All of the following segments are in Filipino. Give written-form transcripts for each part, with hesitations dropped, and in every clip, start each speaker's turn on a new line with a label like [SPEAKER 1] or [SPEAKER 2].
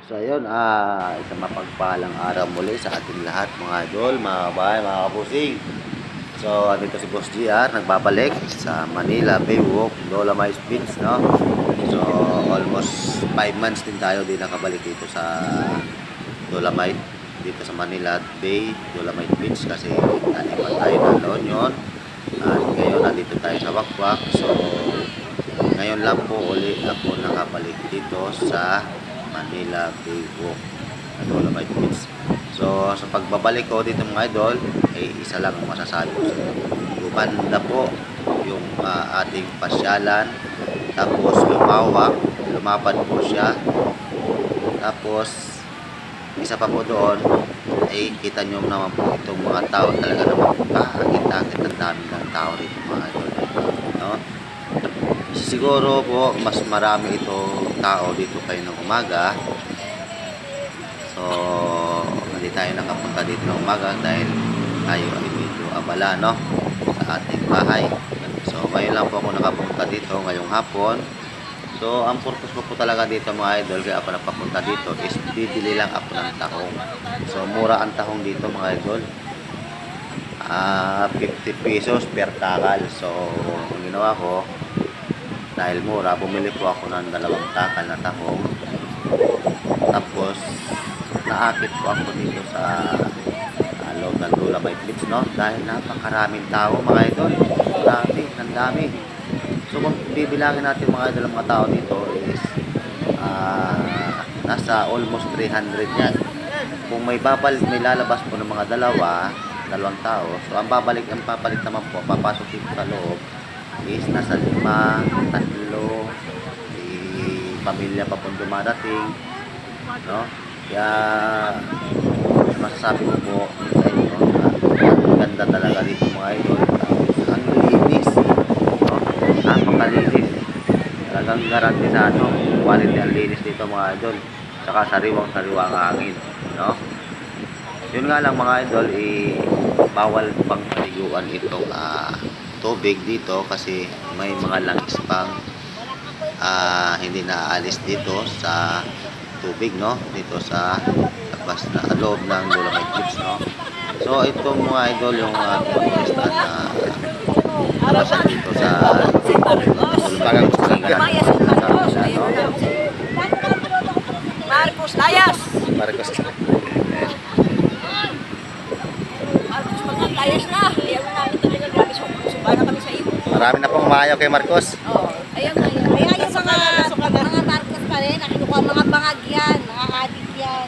[SPEAKER 1] So ayun, isang mapagpalang araw muli sa ating lahat mga idol, mga kabahay, mga kapusing. So andito si Boss GR, nagbabalik sa Manila Baywalk, Dolomite Beach, no? So almost 5 months din tayo din nakabalik dito sa Dolomite, dito sa Manila Bay, Dolomite Beach kasi naniman tayo ng La Union. At ngayon nandito tayo sa Wakwak. So ngayon lang po uli ako nakabalik dito sa Manila Baywalk at Dolomite Beach. So sa pagbabalik ko dito mga idol ay isa lang ang masasabi ko sa inyo. Gumanda po yung ating pasyalan, tapos lumapad po siya, tapos isa pa po doon ay kita nyo naman po itong mga tao talaga naman kakakit-akit ang dami ng tao dito mga idol, no? Siguro po mas marami ito tao dito kayo ng umaga. So hindi tayo nakapunta dito ng umaga dahil tayo ay medyo abala, no, sa ating bahay. So ngayon lang po ako nakapunta dito ngayong hapon. So ang purpose ko po talaga dito mga idol, kaya ako napapunta dito is bibili lang ako ng tahong. So mura ang tahong dito mga idol, 50 pesos per takal. So ang ginawa ko, dahil mura, bumili po ako ng 2 takal na tahong. Tapos naakit po ako dito sa loob ng Dolomite Beach, no? Dahil napakaraming tao mga idol. Marami, ang dami. So kung bibilangin natin mga idol ang mga tao dito is nasa almost 300 yan. Kung may lalabas po ng mga dalawang tao, so ang papalit naman po, papasok dito sa loob is nasa 5, 3, pamilya pa pong dumadating, no? Kaya masasabi ko po sa inyo na ang ganda talaga dito mga idol. Ang linis, no? Napakalinis, talagang garantisado quality ang linis dito mga idol, saka sariwang-sariwa ang hangin, no? Yun nga lang mga idol, bawal pang paliguan itong tubig dito kasi may mga langis pang hindi naaalis dito sa tubig, no, dito sa labas na loob ng Dolomite Beach, no. So itong mga idol yung turista na labasan dito sa parang gusto ng
[SPEAKER 2] Marcos Layas.
[SPEAKER 1] Marcos.
[SPEAKER 2] Layas na. Ayaw na namin talaga, grabe. Suba na kami sa iyo.
[SPEAKER 1] Marami na pong umayaw kay Marcos.
[SPEAKER 2] Oo. Ayaw na yun. Kaya yung mga Marcos pa rin, nakinukuha mga bangag yan, mga adik yan.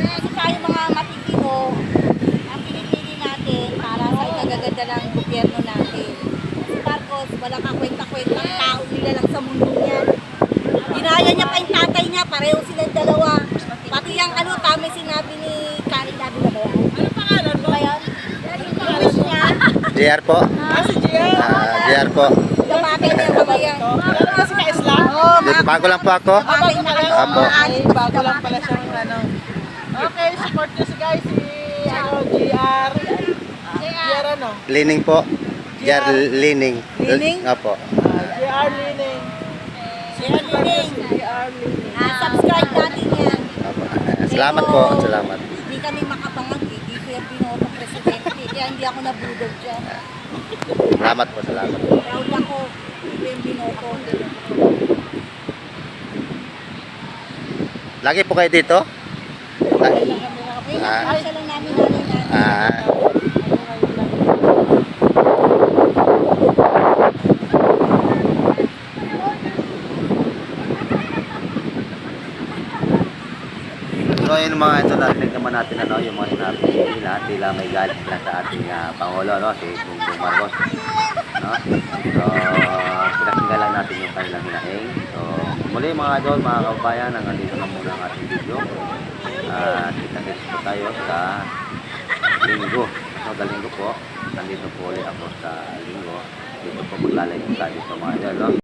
[SPEAKER 2] Kasi tayo mga matitino, ang pinipili natin para sa ikagaganda ng gobyerno natin. Si Marcos, walang kakwenta-kwentang tao nila lang sa mundo niyan. Ginaya niya pa yung tatay niya, pareho silang dalawa. Pati yung tama sinabi ni Kari Labi na ba yan? Ano pangalan mo? Bayan? Luis niya.
[SPEAKER 1] JR po.
[SPEAKER 3] Si Gian.
[SPEAKER 1] JR po.
[SPEAKER 2] Lumakay na yung mga yan.
[SPEAKER 3] Ano nga si Kaisla?
[SPEAKER 2] Oo,
[SPEAKER 1] Bago lang po ako.
[SPEAKER 2] lumakay na kayo.
[SPEAKER 1] Apo.
[SPEAKER 3] Ay, bago lang pala siyang ano. Okay, support nyo si guys, si GR. GR ano?
[SPEAKER 1] Lining po. JR Lining.
[SPEAKER 2] Lining?
[SPEAKER 1] Apo.
[SPEAKER 3] GR Lining.
[SPEAKER 2] Yan, Lining.
[SPEAKER 3] GR Lining.
[SPEAKER 2] Subscribe natin yan.
[SPEAKER 1] Apo. Salamat po. Salamat.
[SPEAKER 2] Hindi kami makapangag eh. Dito yung binotong presidente. Kaya hindi ako nabudol dyan.
[SPEAKER 1] Salamat po. Salamat.
[SPEAKER 2] Proud ako. Dito yung binoto.
[SPEAKER 1] Lagi po kayo dito?
[SPEAKER 2] Ay, siya lang namin natin.
[SPEAKER 1] Ah. So yun mga ito, narinig naman natin yung mga sinabi nila, tila may galit sila sa ating Pangulo, no, si Bongbong Marcos, no? So pinakinggan lang natin yung kanilang hinaing. So muli mga idol, mga kabayan, nandito na muna ang ating video. Kita-kits po tayo sa Linggo. So Linggo po, nandito po ulit ako sa Linggo. Dito po maglalay po tayo dito mga idol, no?